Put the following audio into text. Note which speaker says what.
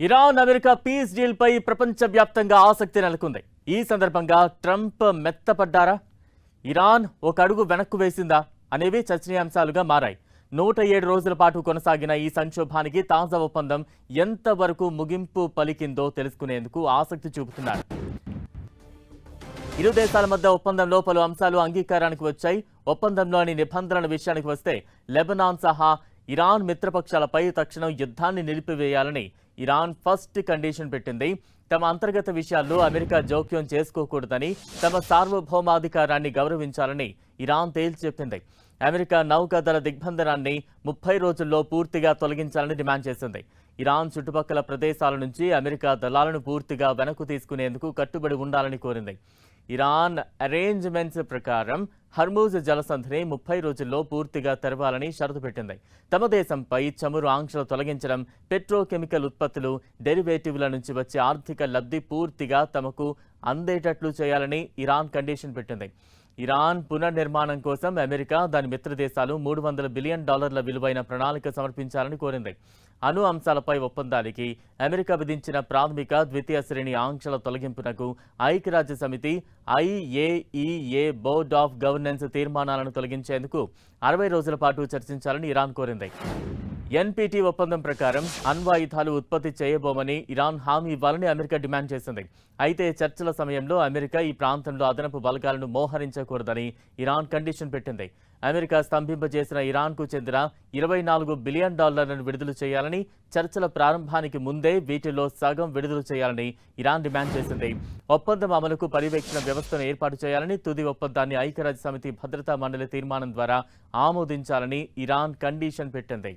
Speaker 1: Iran America piece deal పై ప్రపంచవ్యాప్తంగా ఆసక్తి నెలకొంది. ఈ సందర్భంగా ట్రంప్ మెత్తపడ్డారా, ఇరాన్ ఒక అడుగు వెనక్కు వేసిందా అనేవి చర్చనీయాంశాలుగా మారాయి. 107 రోజుల పాటు కొనసాగిన ఈ సంక్షోభానికి తాజా ఒప్పందం ఎంతవరకు ముగింపు పలికిందో తెలుసుకునేందుకు ఆసక్తి చూపుతున్నారు. ఇరు దేశాల మధ్య ఒప్పందంలో పలు అంశాలు అంగీకారానికి వచ్చాయి. ఒప్పందంలోని నిబంధనల విషయానికి వస్తే లెబనాన్ సహా ఇరాన్ మిత్రపక్షాలపై తక్షణం యుద్ధాన్ని నిలిపివేయాలని ఇరాన్ ఫస్ట్ కండిషన్ పెట్టింది. తమ అంతర్గత విషయాల్లో అమెరికా జోక్యం చేసుకోకూడదని, తమ సార్వభౌమాధికారాన్ని గౌరవించాలని ఇరాన్ తేల్చి చెప్పింది. అమెరికా నౌకాదళ దిగ్బంధనాన్ని 30 రోజుల్లో పూర్తిగా తొలగించాలని డిమాండ్ చేసింది. ఇరాన్ చుట్టుపక్కల ప్రదేశాల నుంచి అమెరికా దళాలను పూర్తిగా వెనక్కు తీసుకునేందుకు కట్టుబడి ఉండాలని కోరింది. ఇరాన్ అరేంజ్మెంట్స్ ప్రకారం హర్మూజ్ జలసంధిని 30 రోజుల్లో పూర్తిగా తెరవాలని షరతు పెట్టింది. తమ దేశంపై చమురు ఆంక్షలు తొలగించడం, పెట్రోకెమికల్ ఉత్పత్తులు, డెరివేటివ్ల నుంచి వచ్చే ఆర్థిక లబ్ధి పూర్తిగా తమకు అందేటట్లు చేయాలని ఇరాన్ కండిషన్ పెట్టింది. ఇరాన్ పునర్నిర్మాణం కోసం అమెరికా, దాని మిత్ర దేశాలు $300 బిలియన్ విలువైన ప్రణాళిక సమర్పించాలని కోరింది. అణు అంశాలపై ఒప్పందానికి అమెరికా విధించిన ప్రాథమిక, ద్వితీయ శ్రేణి ఆంక్షల తొలగింపునకు ఐక్యరాజ్య సమితి IAEA బోర్డ్ ఆఫ్ గవర్నెన్స్ తీర్మానాలను తొలగించేందుకు 60 రోజుల పాటు చర్చించాలని ఇరాన్ కోరింది. NPT ఒప్పందం ప్రకారం అణ్వాయుధాలు ఉత్పత్తి చేయబోమని ఇరాన్ హామీ ఇవ్వాలని అమెరికా డిమాండ్ చేసింది. అయితే చర్చల సమయంలో అమెరికా ఈ ప్రాంతంలో అదనపు బలగాలను మోహరించకూడదని ఇరాన్ కండిషన్ పెట్టింది. అమెరికా స్తంభింపజేసిన ఇరాన్కు చెందిన $24 బిలియన్ విడుదల చేయాలని, చర్చల ప్రారంభానికి ముందే వీటిలో సగం విడుదల చేయాలని ఇరాన్ డిమాండ్ చేసింది. ఒప్పందం అమలుకు పర్యవేక్షణ వ్యవస్థను ఏర్పాటు చేయాలని, తుది ఒప్పందాన్ని ఐక్యరాజ్య సమితి భద్రతా మండలి తీర్మానం ద్వారా ఆమోదించాలని ఇరాన్ కండిషన్ పెట్టింది.